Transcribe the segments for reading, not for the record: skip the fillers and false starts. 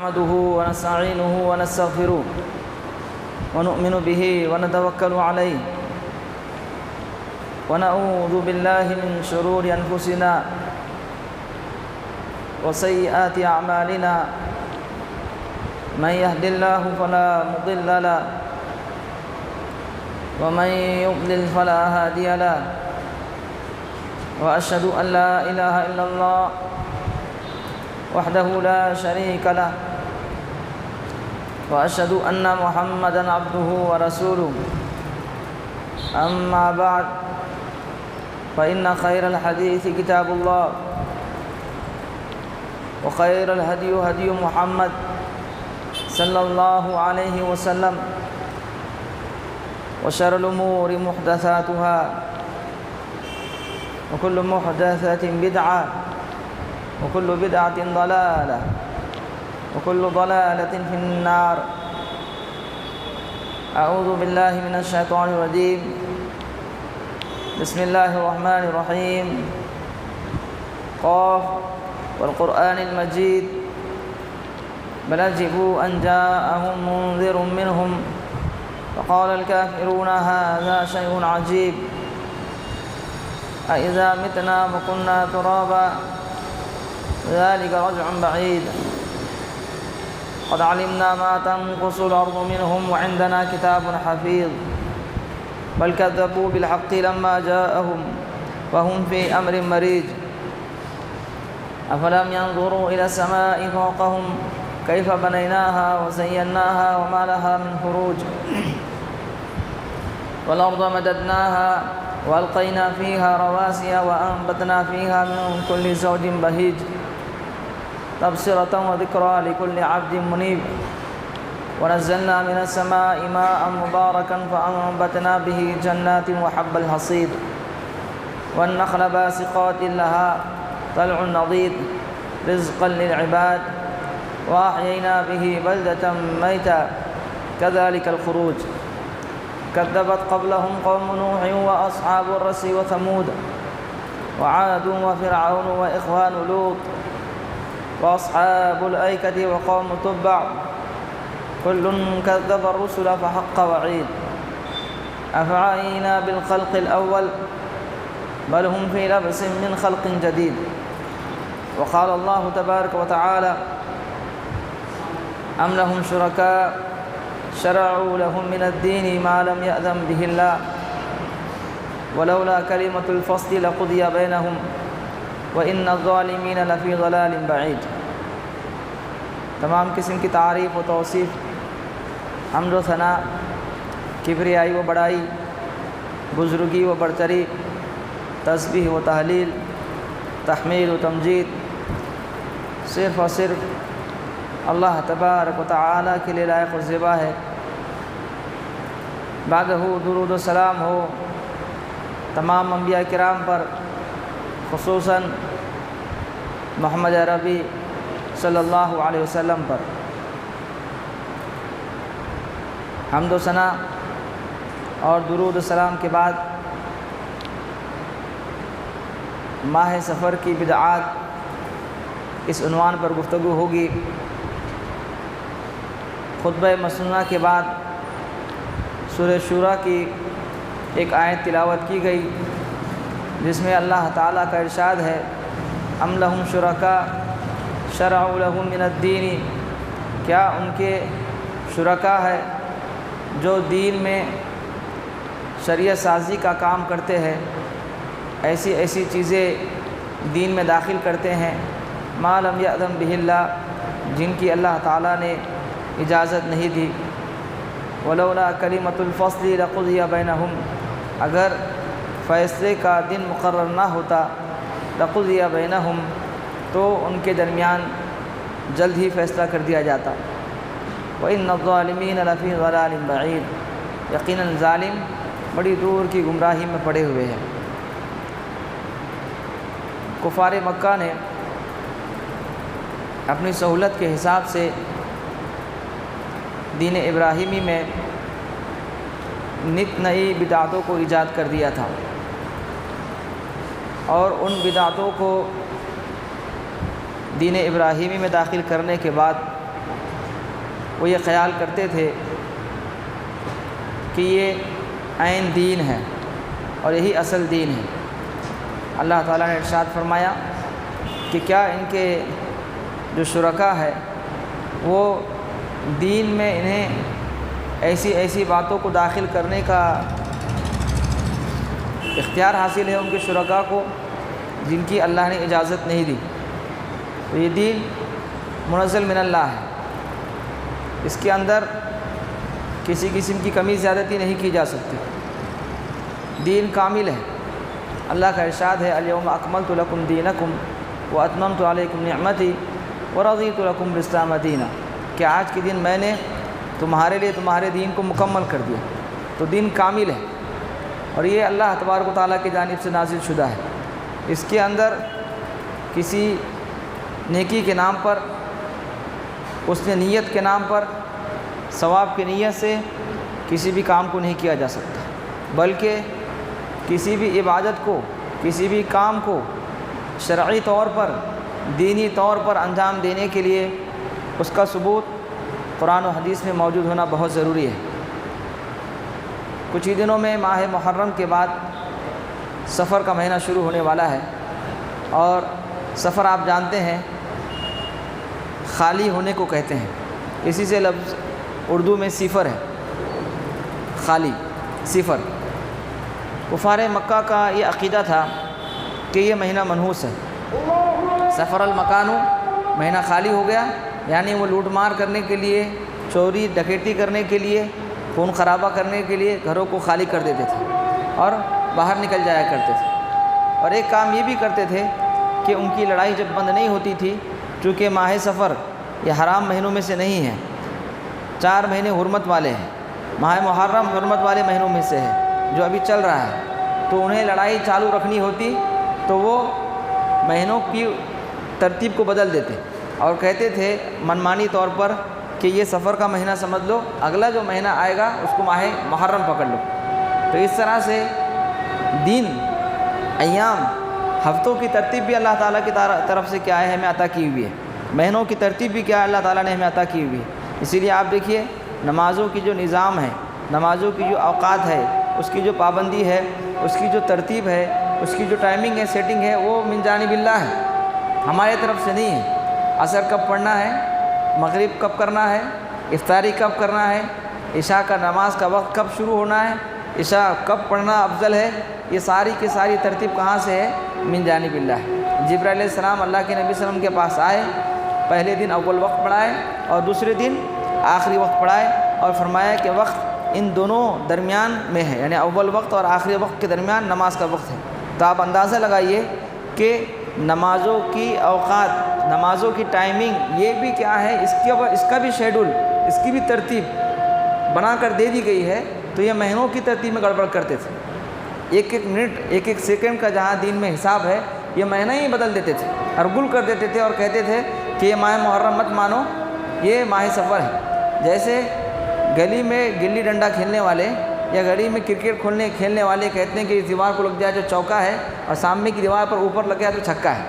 نحمده ونستعينه ونستغفره ونؤمن به ونتوكل عليه ونعوذ بالله من شرور أنفسنا وسيئات أعمالنا من يهد الله فلا مضل له ومن يضلل فلا هادي له وأشهد أن لا إله إلا الله وحده لا شريك له وأشهد أن محمدًا عبده ورسوله أما بعد فإن خير الحديث كتاب الله وخير الهدي هدي محمد صلى الله عليه وسلم وشر الأمور محدثاتها وكل محدثة بدعة وكل بدعة ضلالة وكل ضلالة في النار. أعوذ بالله من الشيطان الرجيم. بسم الله الرحمن الرحيم. قاف والقرآن المجيد بل عجبوا أن جاءهم منذر منهم فقال الكافرون هذا شيء عجيب أإذا متنا وكنا ترابا ذلك رجع بعيد قد علمنا ما تنقص الأرض منهم وعندنا كتاب حفيظ بل كذبوا بالحق لما جاءهم وهم في أمر مريج أفلم ينظروا إلى السماء فوقهم كيف بنيناها وزيناها وما لها من فروج والأرض مددناها وألقينا فيها رواسي وأنبتنا فيها من كل زوج بهيج تبصرة وذكرى لكل عبد منيب ونزلنا من السماء ماء مباركا فأنبتنا به جنات وحب الحصيد والنخل باسقات لها طلع نضيد رزقا للعباد وأحيينا به بلدة ميتا كذلك الخروج كذبت قبلهم قوم نوح وأصحاب الرس وثمود وعاد وفرعون وإخوان لوط وأصحاب الأيكة وقوم تبع كل كذب الرسل فحق وعيد أفعينا بالخلق الأول بل هم في لبس من خلق جديد. وقال الله تبارك وتعالى أم لهم شركاء شرعوا لهم من الدين ما لم يأذن به الله ولولا كلمة الفصل لقضي بينهم وإن الظالمين لفي ضلال بعيد. تمام قسم کی تعریف و توصیف حمد و ثنا کبریائی و بڑائی بزرگی و برتری تسبیح و تحلیل تحمیل و تمجید صرف اور صرف اللہ تبارک و تعالی کے لیے لائق و زیبا ہے. بعدہ درود و سلام ہو تمام انبیاء کرام پر خصوصاً محمد عربی صلی اللہ علیہ وسلم پر. حمد و ثنا اور درود و سلام کے بعد ماہ سفر کی بدعات اس عنوان پر گفتگو ہوگی. خطبہ مسنونہ کے بعد سورہ شورى کی ایک آیت تلاوت کی گئی جس میں اللہ تعالیٰ کا ارشاد ہے ام لہم شرکاء شرعوا لہم من الدین، کیا ان کے شرکاء ہے جو دین میں شریعت سازی کا کام کرتے ہیں، ایسی ایسی چیزیں دین میں داخل کرتے ہیں ما لم یأذن بہ اللہ، جن کی اللہ تعالیٰ نے اجازت نہیں دی. ولولا کلمۃ الفصل لقضی بینہم، اگر فیصلے کا دن مقرر نہ ہوتا لقضی بینہم تو ان کے درمیان جلد ہی فیصلہ کر دیا جاتا. وإن الظالمین لفی ضلال بعید، یقیناً ظالم بڑی دور کی گمراہی میں پڑے ہوئے ہیں. کفار مکہ نے اپنی سہولت کے حساب سے دین ابراہیمی میں نت نئی بدعتوں کو ایجاد کر دیا تھا اور ان بدعتوں کو دین ابراہیمی میں داخل کرنے کے بعد وہ یہ خیال کرتے تھے کہ یہ عین دین ہے اور یہی اصل دین ہے۔ اللہ تعالیٰ نے ارشاد فرمایا کہ کیا ان کے جو شرکا ہے وہ دین میں انہیں ایسی باتوں کو داخل کرنے کا اختیار حاصل ہے ان کے شرکا کو جن کی اللہ نے اجازت نہیں دی۔ تو یہ دین منزل من اللہ ہے، اس کے اندر کسی قسم کی کمی زیادتی نہیں کی جا سکتی، دین کامل ہے۔ اللہ کا ارشاد ہے الیوم اکملت لکم دینکم واتممت علیکم نعمتی ورضیت لکم الاسلام دینا، کہ آج کے دن میں نے تمہارے لیے تمہارے دین کو مکمل کر دیا۔ تو دین کامل ہے اور یہ اللہ تبارک و تعالیٰ کی جانب سے نازل شدہ ہے۔ اس کے اندر کسی نیکی کے نام پر، اس نے نیت کے نام پر، ثواب کی نیت سے کسی بھی کام کو نہیں کیا جا سکتا، بلکہ کسی بھی عبادت کو، کسی بھی کام کو شرعی طور پر، دینی طور پر انجام دینے کے لیے اس کا ثبوت قرآن و حدیث میں موجود ہونا بہت ضروری ہے۔ کچھ ہی دنوں میں ماہ محرم کے بعد سفر کا مہینہ شروع ہونے والا ہے، اور سفر آپ جانتے ہیں خالی ہونے کو کہتے ہیں، اسی سے لفظ اردو میں سفر ہے، خالی سفر۔ کفار مکہ کا یہ عقیدہ تھا کہ یہ مہینہ منحوس ہے، سفر المکان، مہینہ خالی ہو گیا، یعنی وہ لوٹ مار کرنے کے لیے، چوری ڈکیٹی کرنے کے لیے، خون خرابہ کرنے کے لیے گھروں کو خالی کر دیتے تھے اور باہر نکل جایا کرتے تھے۔ اور ایک کام یہ بھی کرتے تھے کہ ان کی لڑائی جب بند نہیں ہوتی تھی، چونکہ ماہ سفر یہ حرام مہینوں میں سے نہیں ہے، 4 مہینے حرمت والے ہیں، ماہ محرم حرمت والے مہینوں میں سے ہے جو ابھی چل رہا ہے، تو انہیں لڑائی چالو رکھنی ہوتی تو وہ مہینوں کی ترتیب کو بدل دیتے اور کہتے تھے منمانی طور پر کہ یہ سفر کا مہینہ سمجھ لو، اگلا جو مہینہ آئے گا اس کو ماہ محرم پکڑ لو۔ تو اس طرح سے دن، ایام، ہفتوں کی ترتیب بھی اللہ تعالیٰ کی طرف سے کیا ہے ہمیں عطا کی ہوئی ہے، مہینوں کی ترتیب بھی کیا ہے اللہ تعالیٰ نے ہمیں عطا کی ہوئی ہے۔ اسی لیے آپ دیکھیے نمازوں کی جو نظام ہے، نمازوں کی جو اوقات ہے، اس کی جو پابندی ہے، اس کی جو ترتیب ہے، اس کی جو ٹائمنگ ہے، سیٹنگ ہے، وہ من جانب اللہ ہے، ہمارے طرف سے نہیں ہے۔ عصر کب پڑھنا ہے، مغرب کب کرنا ہے، افطاری کب کرنا ہے، عشاء کا نماز کا وقت کب شروع ہونا ہے، عشاء کب پڑھنا افضل ہے، یہ ساری کی ساری ترتیب کہاں سے ہے؟ من جانب اللہ ہے۔ جبرائیل علیہ السلام اللہ کے نبی صلی اللہ علیہ وسلم کے پاس آئے، پہلے دن اول وقت پڑھائے اور دوسرے دن آخری وقت پڑھائے، اور فرمایا کہ وقت ان دونوں درمیان میں ہے، یعنی اول وقت اور آخری وقت کے درمیان نماز کا وقت ہے۔ تو آپ اندازہ لگائیے کہ نمازوں کی اوقات، نمازوں کی ٹائمنگ، یہ بھی کیا ہے، اس کا بھی شیڈول، اس کی بھی ترتیب بنا کر دے دی گئی ہے۔ تو یہ مہینوں کی ترتیب میں گڑبڑ کرتے تھے، ایک ایک منٹ، ایک ایک سیکنڈ کا جہاں دین میں حساب ہے، یہ مہینہ ہی بدل دیتے تھے، ارگل کر دیتے تھے اور کہتے تھے کہ یہ ماہ محرم مت مانو، یہ ماہ سفر ہے۔ جیسے گلی میں گلی ڈنڈا کھیلنے والے یا گلی میں کرکٹ کھیلنے والے کہتے ہیں کہ اس دیوار کو لگ جائے جو چوکا ہے اور سامنے کی دیوار پر اوپر لگ گیا تو چھکا ہے۔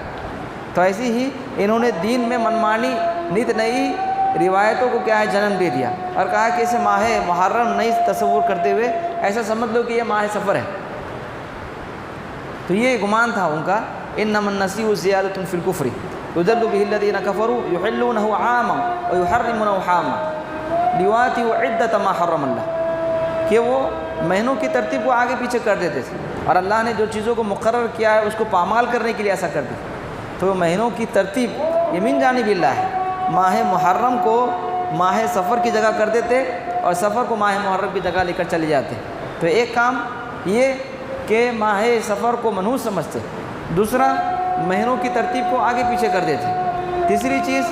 تو ایسی ہی انہوں نے دین میں منمانی نت نئی روایتوں کو کیا ہے جنم دے دیا اور کہا کہ اسے ماہ محرم نہیں تصور کرتے ہوئے ایسا سمجھ لو کہ یہ ماہ سفر ہے۔ تو یہ گمان تھا ان کا، انما النسیء زیادۃ فی الکفر یضل به الذین کفروا یحلونہ عاما ویحرمونہ حاما لیواتئوا عدۃ ما حرم اللہ، کہ وہ مہینوں کی ترتیب کو آگے پیچھے کر دیتے تھے اور اللہ نے جو چیزوں کو مقرر کیا ہے اس کو پامال کرنے کے لیے ایسا کرتے تھے۔ تو مہینوں کی ترتیب یہ من جانب اللہ ہے، ماہ محرم کو ماہ سفر کی جگہ کر دیتے اور سفر کو ماہ محرم کی جگہ لے کر چلے جاتے۔ تو ایک کام یہ کہ ماہ سفر کو منحوس سمجھتے، دوسرا مہینوں کی ترتیب کو آگے پیچھے کر دیتے، تیسری چیز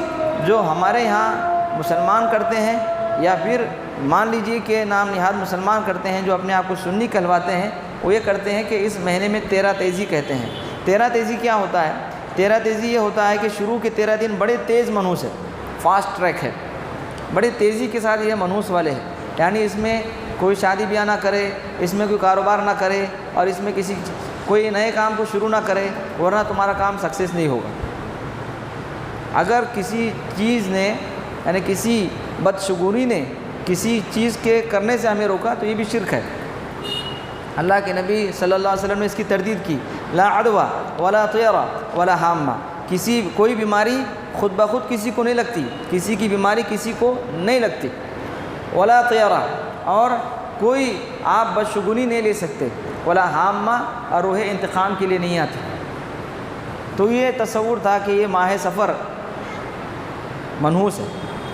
جو ہمارے یہاں مسلمان کرتے ہیں یا پھر مان لیجئے کہ نام نہاد مسلمان کرتے ہیں جو اپنے آپ کو سنی کہلواتے ہیں، وہ یہ کرتے ہیں کہ اس مہینے میں 13 تیزی کہتے ہیں۔ 13 تیزی کیا ہوتا ہے؟ 13 تیزی یہ ہوتا ہے کہ شروع کے 13 دن بڑے تیز منحوس ہے، فاسٹ ٹریک ہے، بڑے تیزی کے ساتھ یہ منحوس والے ہیں، یعنی اس میں کوئی شادی بیاہ نہ کرے، اس میں کوئی کاروبار نہ کرے اور اس میں کوئی نئے کام کو شروع نہ کرے، ورنہ تمہارا کام سکسیس نہیں ہوگا۔ اگر کسی چیز نے، یعنی کسی بدشگونی نے کسی چیز کے کرنے سے ہمیں روکا تو یہ بھی شرک ہے۔ اللہ کے نبی صلی اللہ علیہ وسلم نے اس کی تردید کی، لا عدوہ ولا طیرہ ولا حامہ، کوئی بیماری خود بخود کسی کو نہیں لگتی، کسی کی بیماری کسی کو نہیں لگتی، ولا طیرہ، اور کوئی آپ بدشگونی نہیں لے سکتے، ولا حامہ، اور روح انتقام کے لیے نہیں آتی۔ تو یہ تصور تھا کہ یہ ماہ سفر منحوس ہے،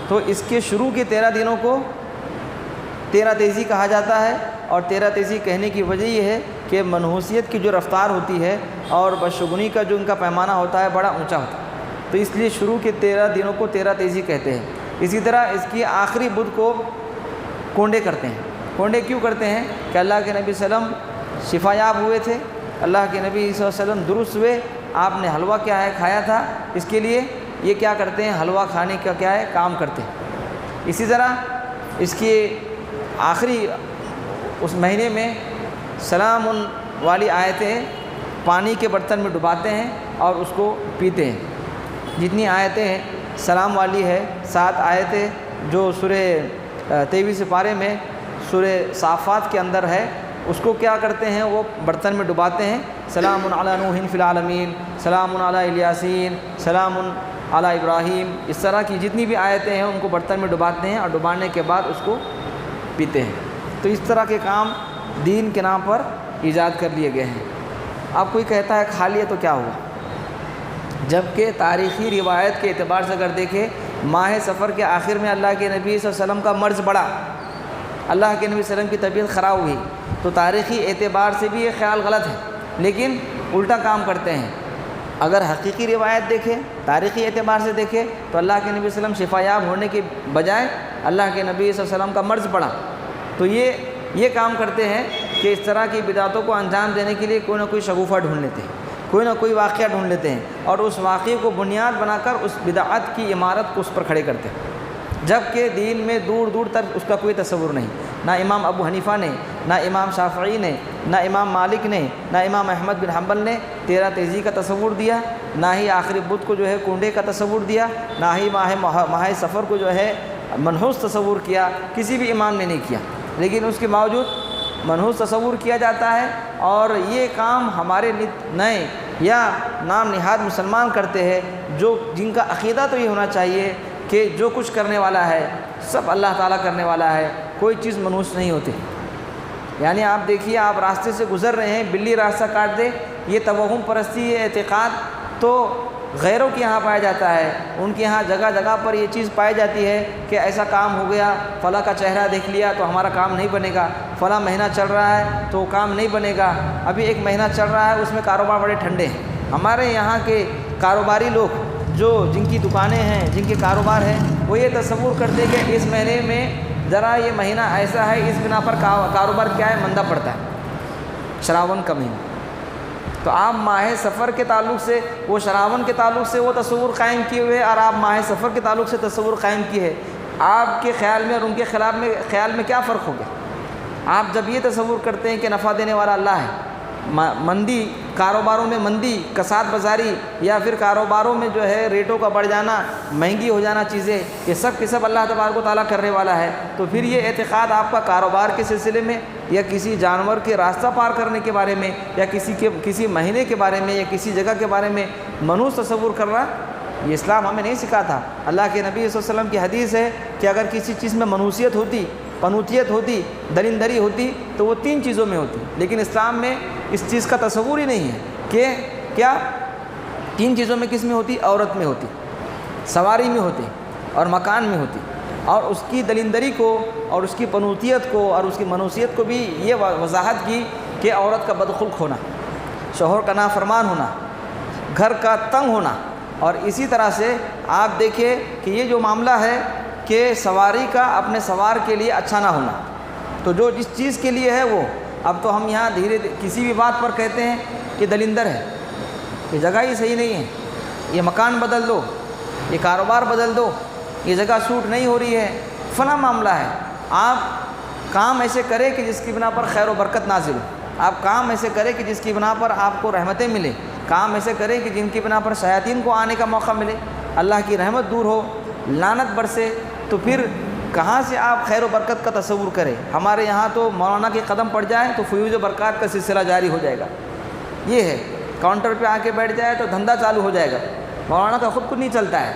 تو اس کے شروع کے 13 دنوں کو 13 تیزی کہا جاتا ہے، اور 13 تیزی کہنے کی وجہ یہ ہے کہ منحوسیت کی جو رفتار ہوتی ہے اور بدشگونی کا جو ان کا پیمانہ ہوتا ہے بڑا اونچا ہوتا ہے، تو اس لیے شروع کے 13 دنوں کو 13 تیزی کہتے ہیں۔ اسی طرح اس کی آخری بدھ کو کونڈے کرتے ہیں۔ کونڈے کیوں کرتے ہیں؟ کہ اللہ کے نبی صلی اللہ علیہ وسلم شفا یاب ہوئے تھے، اللہ کے نبی صلی اللہ علیہ وسلم درست ہوئے، آپ نے حلوہ کیا ہے کھایا تھا، اس کے لیے یہ کیا کرتے ہیں، حلوہ کھانے کا کیا ہے کام کرتے ہیں۔ اسی طرح اس کی آخری اس مہینے میں سلام والی آیتیں پانی کے برتن میں ڈباتے ہیں اور اس کو پیتے ہیں۔ جتنی آیتیں سلام والی ہے، 7 آیتیں جو سورہ 23 پارے میں سورہ صافات کے اندر ہے، اس کو کیا کرتے ہیں، وہ برتن میں ڈباتے ہیں، سلام علی نوح فی العالمین، سلام علی الیاسین، سلام علی ابراہیم، اس طرح کی جتنی بھی آیتیں ہیں ان کو برتن میں ڈباتے ہیں اور ڈبانے کے بعد اس کو پیتے ہیں۔ تو اس طرح کے کام دین کے نام پر ایجاد کر لیے گئے ہیں۔ اب کوئی کہتا ہے کھا لیا تو کیا ہوا، جبکہ تاریخی روایت کے اعتبار سے اگر دیکھیں، ماہ سفر کے آخر میں اللہ کے نبی صلی اللہ علیہ وسلم کا مرض بڑھا، اللہ کے نبی صلی اللہ علیہ وسلم کی طبیعت خراب ہوئی، تو تاریخی اعتبار سے بھی یہ خیال غلط ہے، لیکن الٹا کام کرتے ہیں۔ اگر حقیقی روایت دیکھیں، تاریخی اعتبار سے دیکھیں، تو اللہ کے نبی صلی اللہ علیہ وسلم شفا یاب ہونے کے بجائے اللہ کے نبی صلی اللہ علیہ وسلم کا مرض بڑھا، تو یہ کام کرتے ہیں کہ اس طرح کی بدعتوں کو انجام دینے کے لیے کوئی نہ کوئی شگوفہ ڈھونڈ لیتے ہیں، کوئی نہ کوئی واقعہ ڈھونڈ لیتے ہیں، اور اس واقعے کو بنیاد بنا کر اس بدعت کی عمارت کو اس پر کھڑے کرتے ہیں، جبکہ دین میں دور دور تک اس کا کوئی تصور نہیں۔ نہ امام ابو حنیفہ نے، نہ امام شافعی نے، نہ امام مالک نے، نہ امام احمد بن حنبل نے 13 تیزی کا تصور دیا، نہ ہی آخری بدھ کو جو ہے کنڈے کا تصور دیا، نہ ہی ماہ سفر کو جو ہے منحوس تصور کیا، کسی بھی امام نے نہیں کیا، لیکن اس کے باوجود منحوس تصور کیا جاتا ہے، اور یہ کام ہمارے نئے یا نام نہاد مسلمان کرتے ہیں، جن کا عقیدہ تو یہ ہونا چاہیے کہ جو کچھ کرنے والا ہے سب اللہ تعالیٰ کرنے والا ہے، کوئی چیز منحوس نہیں ہوتی۔ یعنی آپ دیکھیے، آپ راستے سے گزر رہے ہیں، بلی راستہ کاٹ دے، یہ توہم پرستی، یہ اعتقاد تو غیروں کے یہاں پایا جاتا ہے، ان کے یہاں جگہ جگہ پر یہ چیز پائی جاتی ہے کہ ایسا کام ہو گیا، فلاں کا چہرہ دیکھ لیا تو ہمارا کام نہیں بنے گا، فلاں مہینہ چل رہا ہے تو کام نہیں بنے گا، ابھی ایک مہینہ چل رہا ہے اس میں کاروبار بڑے ٹھنڈے ہیں۔ ہمارے یہاں کے کاروباری لوگ جن کی دکانیں ہیں، جن کے کاروبار ہیں، وہ یہ تصور کرتے کہ اس مہینے میں ذرا یہ مہینہ ایسا ہے، اس بنا پر کاروبار کیا ہے، مندہ پڑتا ہے، شراون کا مہینہ۔ تو آپ ماہ سفر کے تعلق سے، وہ شراون کے تعلق سے وہ تصور قائم کیے ہوئے، اور آپ ماہ سفر کے تعلق سے تصور قائم کیے ہے، آپ کے خیال میں اور ان کے خیال میں کیا فرق ہو گیا؟ آپ جب یہ تصور کرتے ہیں کہ نفع دینے والا اللہ ہے، مندی، کاروباروں میں مندی، کساد بازاری، یا پھر کاروباروں میں جو ہے ریٹوں کا بڑھ جانا، مہنگی ہو جانا چیزیں، یہ سب کے سب اللہ تبارک و تعالیٰ کرنے والا ہے، تو پھر یہ اعتقاد آپ کا کاروبار کے سلسلے میں، یا کسی جانور کے راستہ پار کرنے کے بارے میں، یا کسی مہینے کے بارے میں، یا کسی جگہ کے بارے میں منحوس تصور کرنا، یہ اسلام ہمیں نہیں سکھا تھا۔ اللہ کے نبی صلی اللہ علیہ وسلم کی حدیث ہے کہ اگر کسی چیز میں منحوسیت ہوتی، پنوتیت ہوتی، درندری ہوتی، تو وہ 3 چیزوں میں ہوتی، لیکن اسلام میں اس چیز کا تصور ہی نہیں ہے کہ کیا 3 چیزوں میں کس میں ہوتی؟ عورت میں ہوتی، سواری میں ہوتی، اور مکان میں ہوتی، اور اس کی دلندری کو اور اس کی پنوتیت کو اور اس کی منحوسیت کو بھی یہ وضاحت کی کہ عورت کا بدخلق ہونا، شوہر کا نافرمان ہونا، گھر کا تنگ ہونا، اور اسی طرح سے آپ دیکھیں کہ یہ جو معاملہ ہے کہ سواری کا اپنے سوار کے لیے اچھا نہ ہونا، تو جو جس چیز کے لیے ہے وہ، اب تو ہم یہاں کسی بھی بات پر کہتے ہیں کہ دلندر ہے، یہ جگہ ہی صحیح نہیں ہے، یہ مکان بدل دو، یہ کاروبار بدل دو، یہ جگہ سوٹ نہیں ہو رہی ہے، فلاں معاملہ ہے۔ آپ کام ایسے کریں کہ جس کی بنا پر خیر و برکت نازل ہو، آپ کام ایسے کریں کہ جس کی بنا پر آپ کو رحمتیں ملیں، کام ایسے کریں کہ جن کی بنا پر شیاطین کو آنے کا موقع ملے، اللہ کی رحمت دور ہو، لعنت برسے، تو پھر کہاں سے آپ خیر و برکت کا تصور کریں؟ ہمارے یہاں تو مولانا کے قدم پڑ جائے تو فیوز و برکات کا سلسلہ جاری ہو جائے گا. یہ ہے کاؤنٹر پہ آ کے بیٹھ جائے تو دھندا چالو ہو جائے گا. مولانا کا خود نہیں چلتا ہے.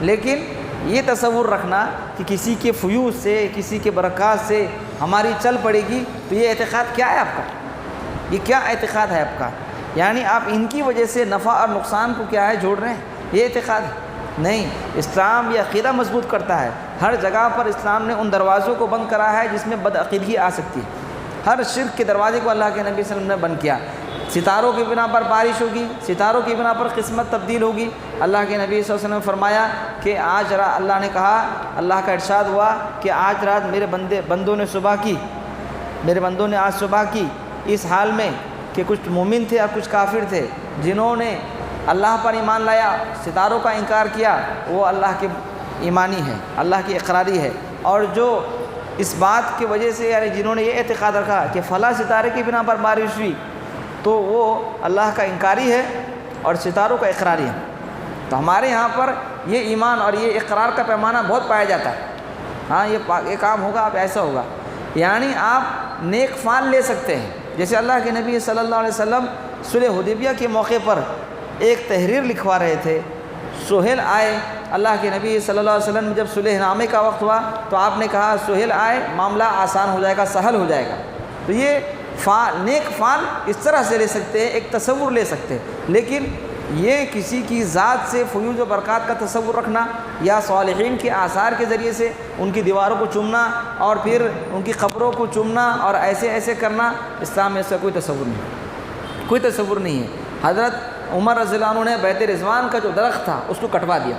لیکن یہ تصور رکھنا کہ کسی کے فیوز سے کسی کے برکات سے ہماری چل پڑے گی، تو یہ اعتقاد کیا ہے آپ کا؟ یہ کیا اعتقاد ہے آپ کا؟ یعنی آپ ان کی وجہ سے نفع اور نقصان کو کیا ہے جوڑ رہے ہیں؟ یہ اعتقاد ہے نہیں. اسلام یہ عقیدہ مضبوط کرتا ہے. ہر جگہ پر اسلام نے ان دروازوں کو بند کرا ہے جس میں بدعقیدگی آ سکتی ہے. ہر شرک کے دروازے کو اللہ کے نبی صلی اللہ علیہ وسلم نے بند کیا. ستاروں کی بنا پر بارش ہوگی، ستاروں کی بنا پر قسمت تبدیل ہوگی. اللہ کے نبی صلی اللہ علیہ وسلم نے فرمایا کہ آج رات، اللہ نے کہا، اللہ کا ارشاد ہوا کہ آج رات میرے بندوں نے صبح کی، میرے بندوں نے آج صبح کی اس حال میں کہ کچھ مومن تھے اور کچھ کافر تھے. جنہوں نے اللہ پر ایمان لایا، ستاروں کا انکار کیا، وہ اللہ کے ایمانی ہے، اللہ کی اقراری ہے. اور جو اس بات کی وجہ سے یعنی جنہوں نے یہ اعتقاد رکھا کہ فلاں ستارے کی بنا پر بارش ہوئی، تو وہ اللہ کا انکاری ہے اور ستاروں کا اقراری ہے. تو ہمارے یہاں پر یہ ایمان اور یہ اقرار کا پیمانہ بہت پایا جاتا ہے. ہاں یہ کام ہوگا، اب ایسا ہوگا. یعنی آپ نیک فعل لے سکتے ہیں. جیسے اللہ کے نبی صلی اللہ علیہ وسلم صلح حدیبیہ کے موقع پر ایک تحریر لکھوا رہے تھے. سہیل آئے، اللہ کے نبی صلی اللہ علیہ وسلم جب صلح نامے کا وقت ہوا تو آپ نے کہا سہیل آئے، معاملہ آسان ہو جائے گا، سہل ہو جائے گا. تو یہ نیک فعل اس طرح سے لے سکتے ہیں، ایک تصور لے سکتے ہیں. لیکن یہ کسی کی ذات سے فیوز و برکات کا تصور رکھنا یا صالحین کے آثار کے ذریعے سے ان کی دیواروں کو چومنا اور پھر ان کی قبروں کو چومنا اور ایسے کرنا، اسلام میں اس کا کوئی تصور نہیں، کوئی تصور نہیں ہے. حضرت عمر رضی اللہ عنہ نے بیت رضوان کا جو درخت تھا اس کو کٹوا دیا.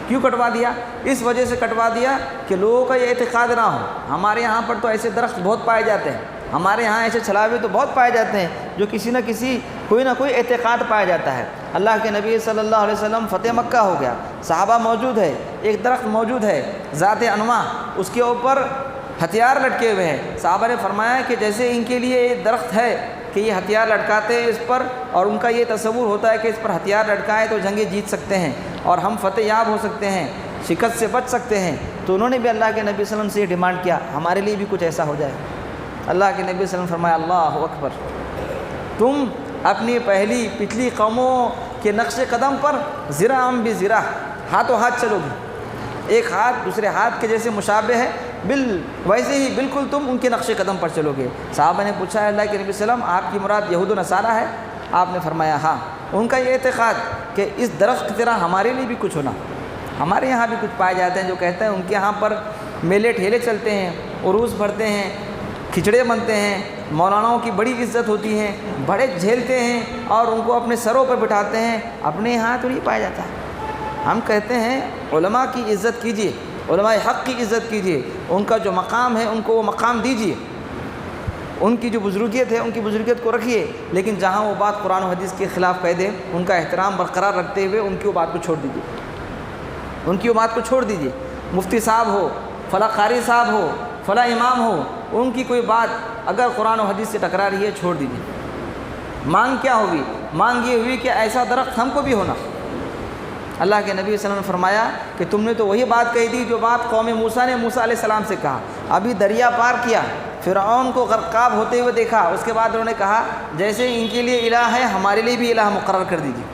کیوں کٹوا دیا؟ اس وجہ سے کٹوا دیا کہ لوگوں کا یہ اعتقاد نہ ہو. ہمارے یہاں پر تو ایسے درخت بہت پائے جاتے ہیں، ہمارے یہاں ایسے چھلاوے تو بہت پائے جاتے ہیں جو کسی نہ کسی کوئی نہ کوئی اعتقاد پایا جاتا ہے. اللہ کے نبی صلی اللہ علیہ وسلم فتح مکہ ہو گیا، صحابہ موجود ہے، ایک درخت موجود ہے ذات انواع، اس کے اوپر ہتھیار لٹکے ہوئے ہیں. صحابہ نے فرمایا کہ جیسے ان کے لیے ایک درخت ہے کہ یہ ہتھیار لٹکاتے ہیں اس پر، اور ان کا یہ تصور ہوتا ہے کہ اس پر ہتھیار لٹکائے تو جنگیں جیت سکتے ہیں اور ہم فتح یاب ہو سکتے ہیں، شکست سے بچ سکتے ہیں. تو انہوں نے بھی اللہ کے نبی صلی اللہ علیہ وسلم سے یہ ڈیمانڈ کیا ہمارے لیے بھی کچھ ایسا ہو جائے. اللہ کے نبی صلی اللہ علیہ وسلم فرمایا اللہ اکبر، تم اپنی پچھلی قوموں کے نقش قدم پر ذراعً بذراع ہاتھوں ہاتھ چلو گے. ایک ہاتھ دوسرے ہاتھ کے جیسے مشابہ ہے، ویسے ہی بالکل تم ان کے نقش قدم پر چلو گے. صحابہ نے پوچھا اللہ کے نبی صلی اللہ علیہ وسلم آپ کی مراد یہود و نصارہ ہے؟ آپ نے فرمایا ہاں. ان کا یہ اعتقاد کہ اس درخت کی طرح ہمارے لیے بھی کچھ ہونا. ہمارے یہاں بھی کچھ پائے جاتے ہیں جو کہتے ہیں ان کے یہاں پر میلے ٹھیلے چلتے ہیں، عروس بھرتے ہیں، کھچڑے بنتے ہیں، مولاناؤں کی بڑی عزت ہوتی ہے، بڑے جھیلتے ہیں اور ان کو اپنے سروں پر بٹھاتے ہیں. اپنے یہاں تو نہیں پایا جاتا. ہم کہتے ہیں علماء کی عزت کیجیے، علماء حق کی عزت کیجیے، ان کا جو مقام ہے ان کو وہ مقام دیجیے، ان کی جو بزرگیت ہے ان کی بزرگیت کو رکھیے. لیکن جہاں وہ بات قرآن و حدیث کے خلاف کہہ دیں ان کا احترام برقرار رکھتے ہوئے ان کی وہ بات کو چھوڑ دیجیے، ان کی وہ بات کو چھوڑ دیجیے. مفتی صاحب ہو، فلاں قاری صاحب ہو، فلاں امام ہو، ان کی کوئی بات اگر قرآن و حدیث سے ٹکرا رہی ہے چھوڑ دیجیے. مانگ کیا ہوگی؟ مانگ یہ ہوئی کہ ایسا درخت ہم کو بھی ہونا. اللہ کے نبی صلی اللہ علیہ وسلم نے فرمایا کہ تم نے تو وہی بات کہی تھی جو بات قوم موسیٰ نے موسیٰ علیہ السلام سے کہا. ابھی دریا پار کیا، فرعون کو غرقاب ہوتے ہوئے دیکھا، اس کے بعد انہوں نے کہا جیسے ان کے لیے الہ ہے ہمارے لیے بھی الہ مقرر کر دیجیے.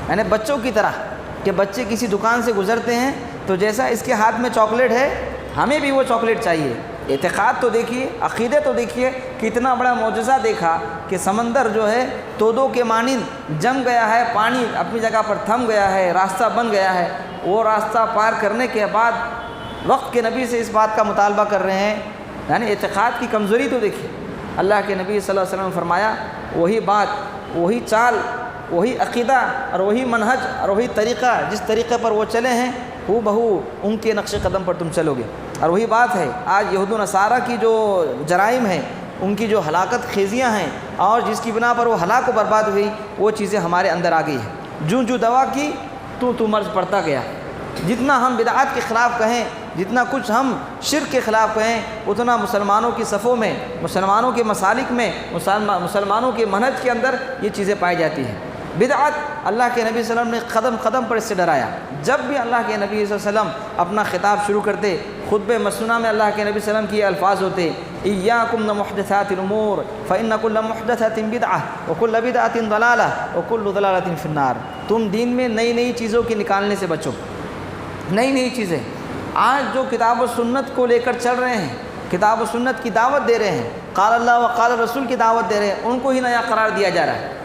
یعنی بچوں کی طرح کہ بچے کسی دکان سے گزرتے ہیں تو جیسا اس کے ہاتھ میں چاکلیٹ ہے ہمیں بھی وہ چاکلیٹ چاہیے. اعتقاد تو دیکھیے، عقیدے تو دیکھیے. کتنا بڑا معجزہ دیکھا کہ سمندر جو ہے تودوں کے مانند جم گیا ہے، پانی اپنی جگہ پر تھم گیا ہے، راستہ بن گیا ہے. وہ راستہ پار کرنے کے بعد وقت کے نبی سے اس بات کا مطالبہ کر رہے ہیں. یعنی اعتقاد کی کمزوری تو دیکھیے. اللہ کے نبی صلی اللہ علیہ وسلم نے فرمایا وہی بات، وہی چال، وہی عقیدہ اور وہی منہج اور وہی طریقہ جس طریقے پر وہ چلے ہیں ہو بہو ان کے نقش قدم پر تم چلو گے. اور وہی بات ہے آج یہود و نصارہ کی جو جرائم ہیں، ان کی جو ہلاکت خیزیاں ہیں اور جس کی بنا پر وہ ہلاک و برباد ہوئی، وہ چیزیں ہمارے اندر آ گئی ہیں. جو دوا کی تو مرض پڑتا گیا. جتنا ہم بدعات کے خلاف کہیں، جتنا کچھ ہم شرک کے خلاف کہیں، اتنا مسلمانوں کی صفوں میں، مسلمانوں کے مسالک میں، مسلمانوں کے منہج کے اندر یہ چیزیں پائی جاتی ہیں. بدعت اللہ کے نبی صلی اللہ علیہ وسلم نے قدم قدم پر اس سے ڈرایا۔ جب بھی اللہ کے نبی صلی اللہ علیہ وسلم اپنا خطاب شروع کرتے، خطبہ مسنونہ میں اللہ کے نبی صلی اللہ علیہ وسلم کے الفاظ ہوتے، ایاکم محدثات الامور فإن کل محدثۃ بدعۃ وکل بدعۃ ضلالہ وکل ضلالۃ فی النار۔ تم دین میں نئی نئی چیزوں کے نکالنے سے بچو، نئی نئی چیزیں۔ آج جو کتاب و سنت کو لے کر چل رہے ہیں، کتاب و سنت کی دعوت دے رہے ہیں، قال اللہ و قال رسول کی دعوت دے رہے ہیں، ان کو ہی نیا قرار دیا جا رہا ہے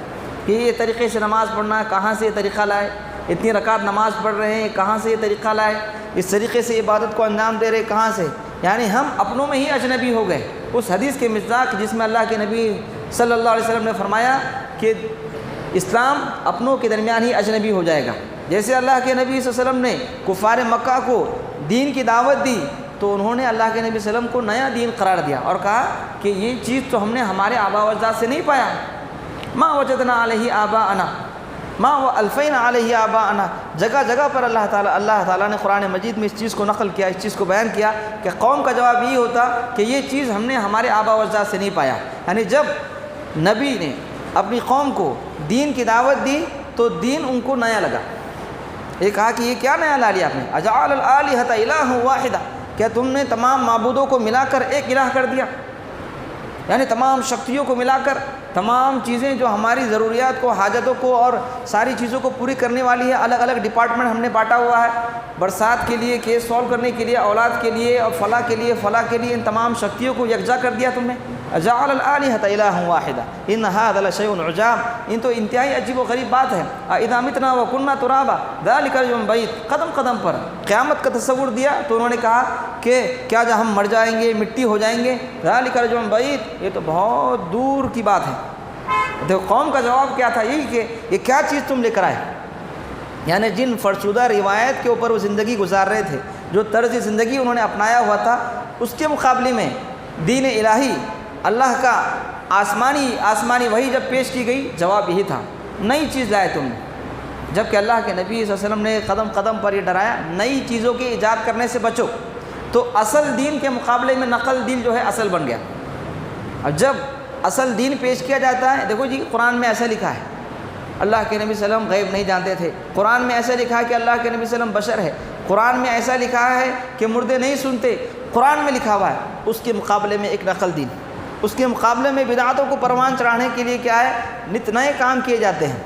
کہ یہ طریقے سے نماز پڑھنا ہے، کہاں سے یہ طریقہ لائے؟ اتنی رکعت نماز پڑھ رہے ہیں، کہاں سے یہ طریقہ لائے؟ اس طریقے سے عبادت کو انجام دے رہے، کہاں سے؟ یعنی ہم اپنوں میں ہی اجنبی ہو گئے اس حدیث کے مصداق جس میں اللہ کے نبی صلی اللہ علیہ وسلم نے فرمایا کہ اسلام اپنوں کے درمیان ہی اجنبی ہو جائے گا۔ جیسے اللہ کے نبی صلی اللہ علیہ وسلم نے کفار مکہ کو دین کی دعوت دی تو انہوں نے اللہ کے نبی صلی اللہ علیہ وسلم کو نیا دین قرار دیا اور کہا کہ یہ چیز تو ہم نے ہمارے آباء و اجداد سے نہیں پایا، ما وجدنا علیہ آباءنا ما الفینا علیہ آباءنا۔ جگہ جگہ پر اللہ تعالیٰ نے قرآن مجید میں اس چیز کو نقل کیا، اس چیز کو بیان کیا کہ قوم کا جواب یہ ہوتا کہ یہ چیز ہم نے ہمارے آباء و اجداد سے نہیں پایا۔ یعنی جب نبی نے اپنی قوم کو دین کی دعوت دی تو دین ان کو نیا لگا۔ یہ کہا کہ یہ کیا نیا لا لیا آپ نے؟ اجعل الآلہۃ الہ واحدہ، کیا تم نے تمام معبودوں کو ملا کر ایک الہ کر دیا؟ یعنی تمام شکتیوں کو ملا کر تمام چیزیں جو ہماری ضروریات کو، حاجتوں کو اور ساری چیزوں کو پوری کرنے والی ہے، الگ الگ ڈپارٹمنٹ ہم نے بانٹا ہوا ہے، برسات کے لیے، کیس سولو کرنے کے لیے، اولاد کے لیے اور فلاح کے لیے، ان تمام شکتیوں کو یکجا کر دیا تم نے۔ اجعل الآلہۃ الہ واحدہ ان ھذا لشیء عجاب، ان تو انتہائی عجیب و غریب بات ہے۔ اذا متنا وکنا ترابا ذلک رجل بعید، قدم قدم پر قیامت کا تصور دیا تو انہوں نے کہا کہ کیا جب ہم مر جائیں گے، مٹی ہو جائیں گے؟ ذلک رجل بعید، یہ تو بہت دور کی بات ہے۔ دیکھو قوم کا جواب کیا تھا، یہی کہ یہ کیا چیز تم لے کر آئے؟ یعنی جن فرسودہ روایت کے اوپر وہ زندگی گزار رہے تھے، جو طرز زندگی انہوں نے اپنایا ہوا تھا، اس کے مقابلے میں دین الہی، اللہ کا آسمانی وحی جب پیش کی گئی، جواب یہی تھا، نئی چیز لائے تم نے۔ جبکہ اللہ کے نبی صلی اللہ علیہ وسلم نے قدم قدم پر یہ ڈرایا، نئی چیزوں کی ایجاد کرنے سے بچو۔ تو اصل دین کے مقابلے میں نقل دین جو ہے اصل بن گیا۔ اب جب اصل دین پیش کیا جاتا ہے، دیکھو جی قرآن میں ایسا لکھا ہے، اللہ کے نبی صلی اللہ علیہ وسلم غیب نہیں جانتے تھے، قرآن میں ایسا لکھا ہے کہ اللہ کے نبی صلی اللہ علیہ وسلم بشر ہے، قرآن میں ایسا لکھا ہے کہ مردے نہیں سنتے، قرآن میں لکھا ہوا ہے، اس کے مقابلے میں ایک نقل دین، اس کے مقابلے میں بدعتوں کو پروان چڑھانے کے لیے کیا ہے، نت نئے کام کیے جاتے ہیں۔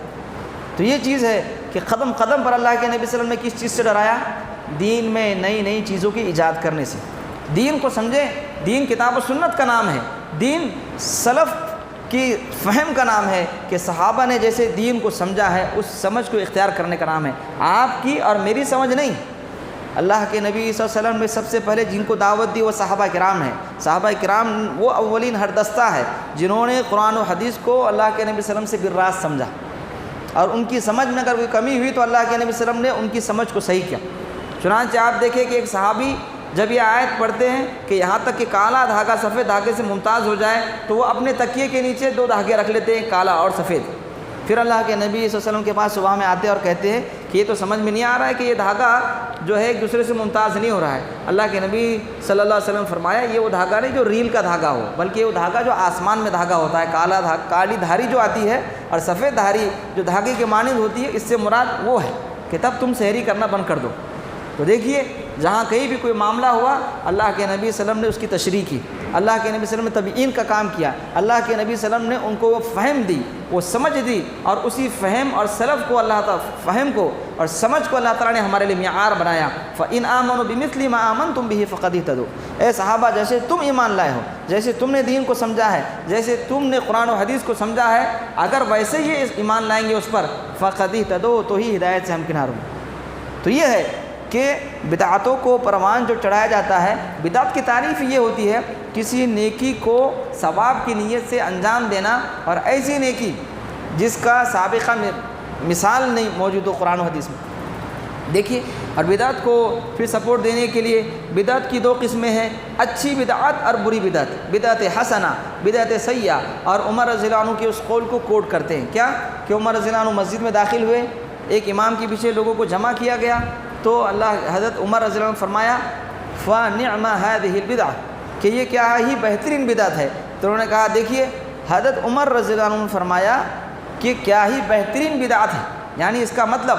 تو یہ چیز ہے کہ قدم قدم پر اللہ کے نبی صلی اللہ علیہ وسلم نے کس چیز سے ڈرایا؟ دین میں نئی نئی چیزوں کی ایجاد کرنے سے۔ دین کو سمجھیں، دین کتاب و سنت کا نام ہے، دین سلف کی فہم کا نام ہے کہ صحابہ نے جیسے دین کو سمجھا ہے اس سمجھ کو اختیار کرنے کا نام ہے، آپ کی اور میری سمجھ نہیں۔ اللہ کے نبی صلی اللہ علیہ وسلم نے سب سے پہلے جن کو دعوت دی وہ صحابہ کرام ہیں۔ صحابہ کرام وہ اولین ہر دستہ ہے جنہوں نے قرآن و حدیث کو اللہ کے نبی صلی اللہ علیہ وسلم سے بالراست سمجھا، اور ان کی سمجھ میں اگر کوئی کمی ہوئی تو اللہ کے نبی صلی اللہ علیہ وسلم نے ان کی سمجھ کو صحیح کیا۔ چنانچہ آپ دیکھیں کہ ایک صحابی جب یہ آیت پڑھتے ہیں کہ یہاں تک کہ کالا دھاگا سفید دھاگے سے ممتاز ہو جائے تو وہ اپنے تکیے کے نیچے دو دھاگے رکھ لیتے ہیں، کالا اور سفید۔ پھر اللہ کے نبی صلی اللہ علیہ وسلم کے پاس صبح میں آتے اور کہتے ہیں کہ یہ تو سمجھ میں نہیں آ رہا ہے کہ یہ دھاگا جو ہے ایک دوسرے سے ممتاز نہیں ہو رہا ہے۔ اللہ کے نبی صلی اللہ علیہ وسلم فرمایا یہ وہ دھاگا نہیں جو ریل کا دھاگا ہو، بلکہ وہ دھاگا جو آسمان میں دھاگا ہوتا ہے، کالی دھاری جو آتی ہے اور سفید دھاری جو دھاگے کے مانند ہوتی ہے، اس سے مراد وہ ہے کہ تب تم سحری کرنا بند کر دو۔ تو دیکھیے جہاں کہیں بھی کوئی معاملہ ہوا اللہ کے نبی صلی اللہ علیہ وسلم نے اس کی تشریح کی، اللہ کے نبی صلی اللہ علیہ وسلم نے تبیین کا کام کیا، اللہ کے نبی صلی اللہ علیہ وسلم نے ان کو وہ فہم دی، وہ سمجھ دی، اور اسی فہم اور سلف کو اللہ تعالیٰ فہم کو اور سمجھ کو اللہ تعالیٰ نے ہمارے لیے معیار بنایا۔ فَإِنْ آمَنُوا بِمِثْلِ مَا آمَنْتُمْ بِهِ فَقَدِ اهْتَدَوْا، اے صحابہ جیسے تم ایمان لائے ہو، جیسے تم نے دین کو سمجھا ہے، جیسے تم نے قرآن و حدیث کو سمجھا ہے، اگر ویسے ہی ایمان لائیں گے اس پر فَقَدِ اهْتَدَوْا تو ہی ہدایت سے ہمکنار ہوں۔ تو یہ ہے کہ بدعتوں کو پروان جو چڑھایا جاتا ہے، بدعت کی تعریف یہ ہوتی ہے کسی نیکی کو ثواب کی نیت سے انجام دینا، اور ایسی نیکی جس کا سابقہ مثال نہیں موجود ہو قرآن و حدیث میں۔ دیکھیے، اور بدعت کو پھر سپورٹ دینے کے لیے بدعت کی دو قسمیں ہیں، اچھی بدعت اور بری بدعت، بدعت حسنہ، بدعت سیئہ۔ اور عمر رضی اللہ عنہ کے اس قول کو کوٹ کرتے ہیں کیا کہ عمر رضی اللہ عنہ مسجد میں داخل ہوئے، ایک امام کے پیچھے لوگوں کو جمع کیا گیا، تو حضرت عمر رضی اللہ عنہ فرمایا فَنِعْمَ هَذِهِ الْبِدْعَةُ کہ یہ کیا ہی بہترین بدعت ہے۔ تو انہوں نے کہا دیکھیے، حضرت عمر رضی اللہ عنہ نے فرمایا کہ کیا ہی بہترین بدعت ہے، یعنی اس کا مطلب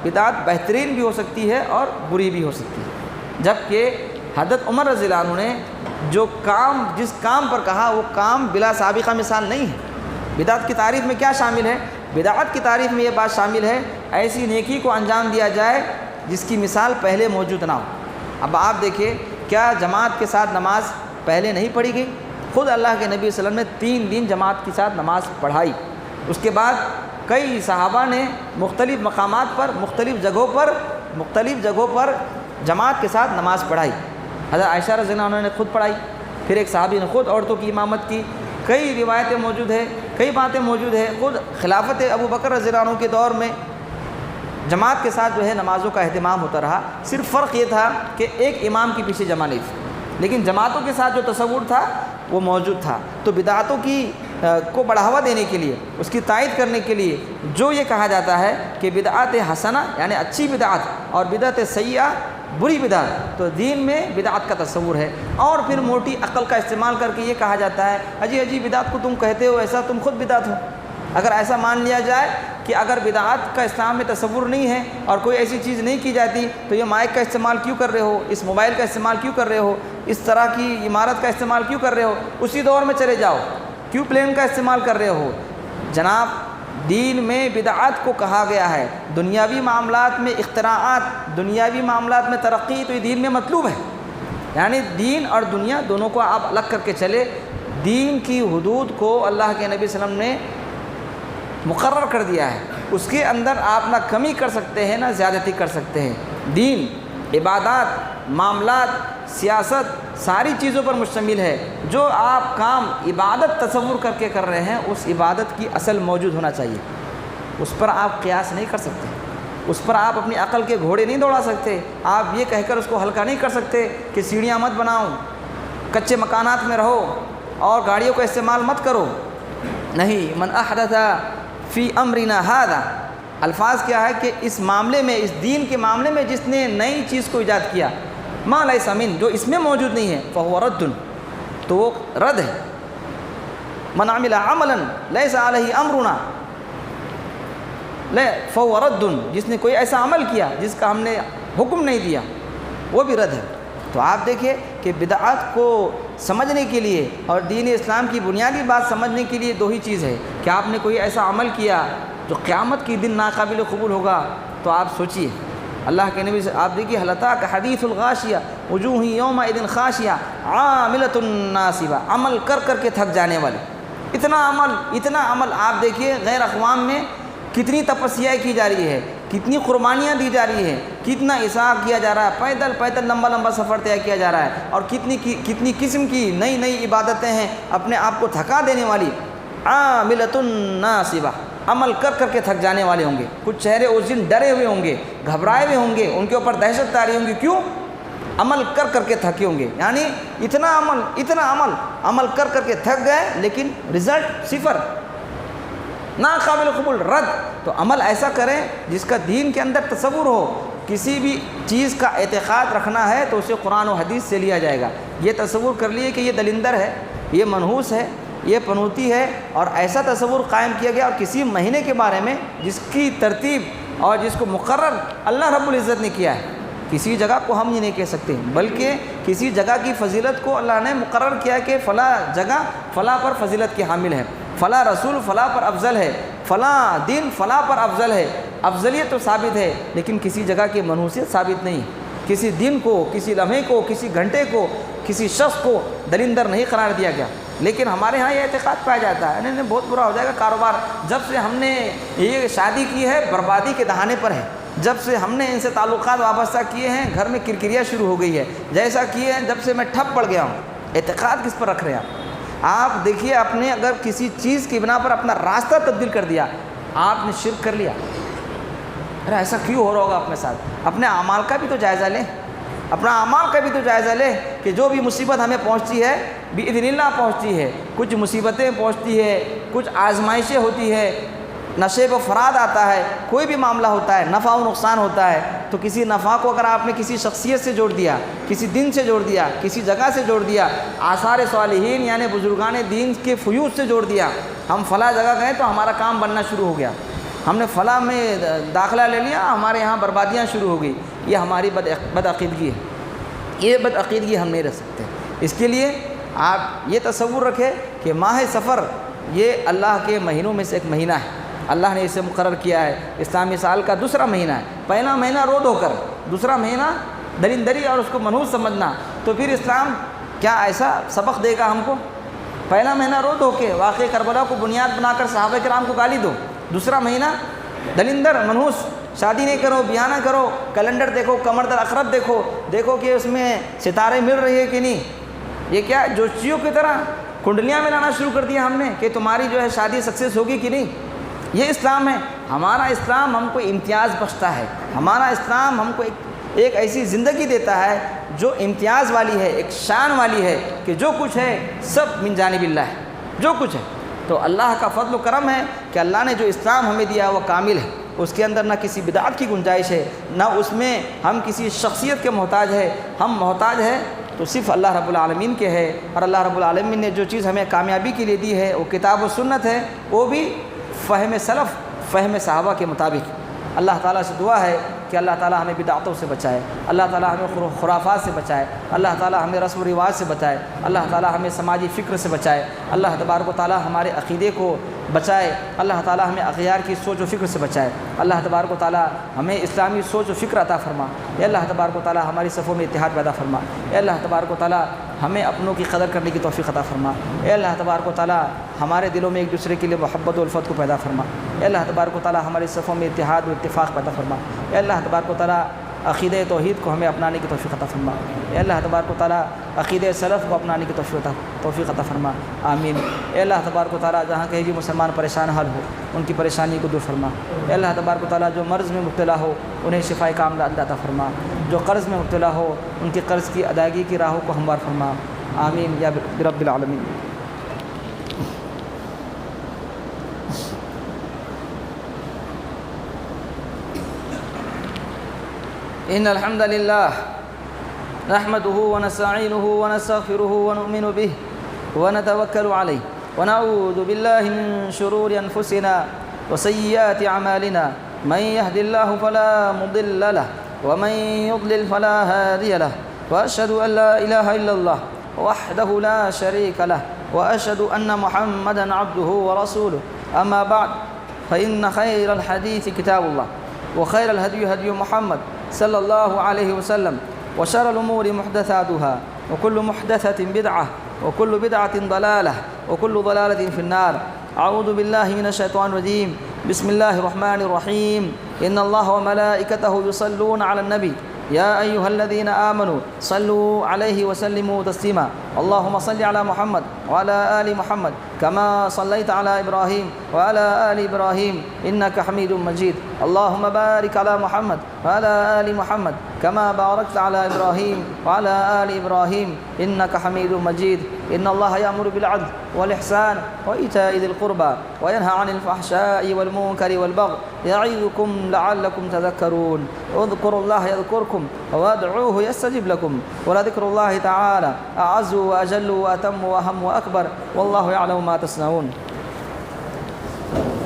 بدعت بہترین بھی ہو سکتی ہے اور بری بھی ہو سکتی ہے، جبکہ حضرت عمر رضی اللہ عنہ نے جس کام پر کہا وہ کام بلا سابقہ مثال نہیں ہے۔ بدعت کی تعریف میں کیا شامل ہے؟ بدعت کی تعریف میں یہ بات شامل ہے ایسی نیکی کو انجام دیا جائے جس کی مثال پہلے موجود نہ ہو۔ اب آپ دیکھیں، کیا جماعت کے ساتھ نماز پہلے نہیں پڑھی گئی؟ خود اللہ کے نبی صلی اللہ علیہ وسلم نے 3 دن جماعت کے ساتھ نماز پڑھائی۔ اس کے بعد کئی صحابہ نے مختلف مقامات پر مختلف جگہوں پر جماعت کے ساتھ نماز پڑھائی۔ حضرت عائشہ رضی اللہ عنہ نے خود پڑھائی، پھر ایک صحابی نے خود عورتوں کی امامت کی۔ کئی روایتیں موجود ہیں، کئی باتیں موجود ہیں۔ خود خلافت ابو بکر رضی اللہ عنہ کے دور میں جماعت کے ساتھ نمازوں کا اہتمام ہوتا رہا، صرف فرق یہ تھا کہ ایک امام کے پیچھے جمع نہیں تھی، لیکن جماعتوں کے ساتھ جو تصور تھا وہ موجود تھا۔ تو بدعتوں کو بڑھاوا دینے کے لیے، اس کی تائید کرنے کے لیے جو یہ کہا جاتا ہے کہ بدعت حسنہ یعنی اچھی بدعت اور بدعت سیئہ بری بدعت، تو دین میں بدعت کا تصور ہے۔ اور پھر موٹی عقل کا استعمال کر کے یہ کہا جاتا ہے اجی بدعت کو تم کہتے ہو، ایسا تم خود بدعت ہو۔ اگر ایسا مان لیا جائے کہ اگر بدعات کا اسلام میں تصور نہیں ہے اور کوئی ایسی چیز نہیں کی جاتی تو یہ مائک کا استعمال کیوں کر رہے ہو، اس موبائل کا استعمال کیوں کر رہے ہو، اس طرح کی عمارت کا استعمال کیوں کر رہے ہو، اسی دور میں چلے جاؤ، کیوں پلین کا استعمال کر رہے ہو؟ جناب، دین میں بدعات کو کہا گیا ہے۔ دنیاوی معاملات میں اختراعات، دنیاوی معاملات میں ترقی تو یہ دین میں مطلوب ہے، یعنی دین اور دنیا دونوں کو آپ الگ کر کے چلے۔ دین کی حدود کو اللہ کے نبی صلی اللہ علیہ وسلم نے مقرر کر دیا ہے، اس کے اندر آپ نہ کمی کر سکتے ہیں نہ زیادتی کر سکتے ہیں۔ دین عبادات، معاملات، سیاست ساری چیزوں پر مشتمل ہے۔ جو آپ کام عبادت تصور کر کے کر رہے ہیں اس عبادت کی اصل موجود ہونا چاہیے، اس پر آپ قیاس نہیں کر سکتے، اس پر آپ اپنی عقل کے گھوڑے نہیں دوڑا سکتے۔ آپ یہ کہہ کر اس کو ہلکا نہیں کر سکتے کہ سیڑھیاں مت بناؤ، کچے مکانات میں رہو اور گاڑیوں کا استعمال مت کرو۔ نہیں، من احدث فی امرنا ھذا، الفاظ کیا ہے کہ اس معاملے میں، اس دین کے معاملے میں جس نے نئی چیز کو ایجاد کیا، ما لیس من، جو اس میں موجود نہیں ہے، فہو رد، تو وہ رد ہے۔ من عمل عملا لیس علیہ امرنا فہو رد، جس نے کوئی ایسا عمل کیا جس کا ہم نے حکم نہیں دیا وہ بھی رد ہے۔ تو آپ دیکھیں کہ بدعات کو سمجھنے کے لیے اور دین اسلام کی بنیادی بات سمجھنے کے لیے 2 ہی چیز ہے کہ آپ نے کوئی ایسا عمل کیا جو قیامت کی دن ناقابل قبول ہوگا، تو آپ سوچئے اللہ کے نبی سے آپ دیکھیے هل اتاک حدیث الغاشیہ وجوہ یومئذ خاشیہ عاملۃ ناصبہ، عمل کر کر کے تھک جانے والے، اتنا عمل آپ دیکھیے غیر اقوام میں کتنی تپسیاں کی جا رہی ہے، کتنی قربانیاں دی جا رہی ہیں، کتنا اسحاق کیا جا رہا ہے، پیدل لمبا سفر طے کیا جا رہا ہے، اور کتنی قسم کی نئی عبادتیں ہیں اپنے آپ کو تھکا دینے والی۔ عاملۃ ناصبہ، عمل کر کر کے تھک جانے والے ہوں گے۔ کچھ چہرے اس دن ڈرے ہوئے ہوں گے، گھبرائے ہوئے ہوں گے، ان کے اوپر دہشت تاری ہوں گی، کیوں؟ عمل کر کر کے تھکے ہوں گے، یعنی اتنا عمل کر کر کے تھک گئے لیکن رزلٹ 0، ناقابل قبول، رد۔ تو عمل ایسا کریں جس کا دین کے اندر تصور ہو۔ کسی بھی چیز کا اعتقاد رکھنا ہے تو اسے قرآن و حدیث سے لیا جائے گا۔ یہ تصور کر لیے کہ یہ دلندر ہے، یہ منحوس ہے، یہ پنوتی ہے، اور ایسا تصور قائم کیا گیا، اور کسی مہینے کے بارے میں جس کی ترتیب اور جس کو مقرر اللہ رب العزت نے کیا ہے، کسی جگہ کو ہم یہ نہیں کہہ سکتے، بلکہ کسی جگہ کی فضیلت کو اللہ نے مقرر کیا کہ فلاں جگہ فلاں پر فضیلت کے حامل ہے، فلاں رسول فلاں پر افضل ہے، فلاں دین فلاں پر افضل ہے۔ افضلیت تو ثابت ہے لیکن کسی جگہ کی منحوسیت ثابت نہیں۔ کسی دن کو، کسی لمحے کو، کسی گھنٹے کو، کسی شخص کو دلندر نہیں قرار دیا گیا۔ لیکن ہمارے ہاں یہ اعتقاد پایا جاتا ہے نہیں بہت برا ہو جائے گا کاروبار، جب سے ہم نے یہ شادی کی ہے بربادی کے دہانے پر ہے، جب سے ہم نے ان سے تعلقات وابستہ کیے ہیں گھر میں کرکریاں شروع ہو گئی ہے، جیسا کیے ہیں جب سے میں ٹھپ پڑ گیا ہوں۔ اعتقاد کس پر رکھ رہے ہیں آپ؟ دیکھیے، آپ نے اگر کسی چیز کی بنا پر اپنا راستہ تبدیل کر دیا، آپ نے شرک کر لیا۔ ارے ایسا کیوں ہو رہا ہوگا اپنے ساتھ؟ اپنے اعمال کا بھی تو جائزہ لیں، اپنا اعمال کا بھی تو جائزہ لیں کہ جو بھی مصیبت ہمیں پہنچتی ہے بإذن اللہ پہنچتی ہے، کچھ مصیبتیں پہنچتی ہے، کچھ آزمائشیں ہوتی ہے، نشیب و فراد آتا ہے، کوئی بھی معاملہ ہوتا ہے، نفع و نقصان ہوتا ہے، تو کسی نفع کو اگر آپ نے کسی شخصیت سے جوڑ دیا، کسی دن سے جوڑ دیا، کسی جگہ سے جوڑ دیا، آثار صالحین یعنی بزرگان دین کے فیوض سے جوڑ دیا، ہم فلاں جگہ گئے تو ہمارا کام بننا شروع ہو گیا، ہم نے فلاں میں داخلہ لے لیا، ہمارے یہاں بربادیاں شروع ہو گئی، یہ ہماری بدعقیدگی ہے، یہ بدعقیدگی ہم نہیں رکھ سکتے۔ اس کے لیے آپ یہ تصور رکھیں کہ ماہ سفر یہ اللہ کے مہینوں میں سے ایک مہینہ ہے، اللہ نے اسے مقرر کیا ہے، اسلامی سال کا دوسرا مہینہ ہے۔ پہلا مہینہ رو دھو کر، دوسرا مہینہ درندری اور اس کو منحوس سمجھنا، تو پھر اسلام کیا ایسا سبق دے گا ہم کو؟ پہلا مہینہ رو دھو کے واقعہ کربلا کو بنیاد بنا کر صحابہ کرام کو گالی دو، دوسرا مہینہ دلندر منحوس، شادی نہیں کرو، بیاہ نہ کرو، کیلنڈر دیکھو، قمر در عقرب دیکھو، دیکھو کہ اس میں ستارے مل رہی ہے کہ نہیں، یہ کیا جوشیوں کی طرح کنڈلیاں میں لانا شروع کر دیا ہم نے کہ تمہاری جو ہے شادی سکسیس ہوگی کہ نہیں۔ یہ اسلام ہے، ہمارا اسلام ہم کو امتیاز بخشتا ہے، ہمارا اسلام ہم کو ایک ایسی زندگی دیتا ہے جو امتیاز والی ہے، ایک شان والی ہے کہ جو کچھ ہے سب من جانب اللہ ہے، جو کچھ ہے تو اللہ کا فضل و کرم ہے کہ اللہ نے جو اسلام ہمیں دیا وہ کامل ہے، اس کے اندر نہ کسی بدعت کی گنجائش ہے، نہ اس میں ہم کسی شخصیت کے محتاج ہے، ہم محتاج ہے تو صرف اللہ رب العالمین کے ہے، اور اللہ رب العالمین نے جو چیز ہمیں کامیابی کے لیے دی ہے وہ کتاب و سنت ہے، وہ بھی فہم سلف، فہم صحابہ کے مطابق۔ اللہ تعالیٰ سے دعا ہے کہ اللہ تعالیٰ ہمیں بدعتوں سے بچائے، اللہ تعالیٰ ہمیں خرافات سے بچائے، اللہ تعالیٰ ہمیں رسم و رواج سے بچائے، اللہ تعالیٰ ہمیں سماجی فکر سے بچائے، اللہ تبارک و تعالیٰ ہمارے عقیدے کو بچائے، اللہ تعالیٰ ہمیں اغیار کی سوچ و فکر سے بچائے، اللہ تبارک و تعالیٰ ہمیں اسلامی سوچ و فکر عطا فرما، اے اللہ تبارک و تعالیٰ ہماری صفوں میں اتحاد پیدا فرما، اے اللہ تبارک و تعالیٰ ہمیں اپنوں کی قدر کرنے کی توفیق عطا فرما، اے اللہ تبارک و تعالیٰ ہمارے دلوں میں ایک دوسرے کے لیے محبت و الفت کو پیدا فرما، اے اللہ تبارک و تعالیٰ ہماری صفوں میں اتحاد و اتفاق پیدا فرما، اے اللہ تبارک و تعالیٰ عقیدہ توحید کو ہمیں اپنانے کی توفیق عطا فرما، اے اللہ تبارک و تعالیٰ عقیدہ سلف کو اپنانے کی توفیق عطا فرما، آمین۔ اے اللہ تبارک و تعالیٰ جہاں کہیں بھی مسلمان پریشان حال ہو ان کی پریشانی کو دور فرما، اے اللہ تبارک و تعالیٰ جو مرض میں مبتلا ہو انہیں شفائے کاملہ عطا فرما، جو قرض میں مبتلا ہو ان کی قرض کی ادائیگی کی راہوں کو ہموار فرما، آمین یا رب العالمین۔ إن الحمد لله نحمده ونستعينه ونستغفره ونؤمن به ونتوكل عليه ونعوذ بالله من شرور أنفسنا وسيئات أعمالنا من يهد الله فلا مضل له ومن يضلل فلا هادي له وأشهد أن لا إله إلا الله وحده لا شريك له وأشهد أن محمدا عبده ورسوله أما بعد فإن خير الحديث كتاب الله وخير الهدي هدي محمد صلى الله عليه وسلم وشر الأمور محدثاتها وكل محدثة بدعة وكل بدعة ضلالة وكل ضلالة في النار أعوذ بالله من الشيطان الرجيم بسم الله الرحمن الرحيم إن الله وملائكته يصلون على النبي يا أيها الذين آمنوا صلوا عليه وسلموا تسليما اللهم صل على محمد وعلى آل محمد كما صليت على إبراهيم وعلى آل إبراهيم إنك حميد مجيد اللهم بارك على محمد وعلى آل محمد كما باركت على إبراهيم وعلى آل إبراهيم إنك حميد مجيد إن الله يأمر بالعدل والإحسان وإيتاء ذي القربى وينهى عن الفحشاء والمنكر والبغي يعظكم لعلكم تذكرون اذكروا الله يذكركم وادعوه يستجب لكم ولذكر الله تعالى أعز وأجل وأتم وأهم وأكبر والله يعلم ما تصنعون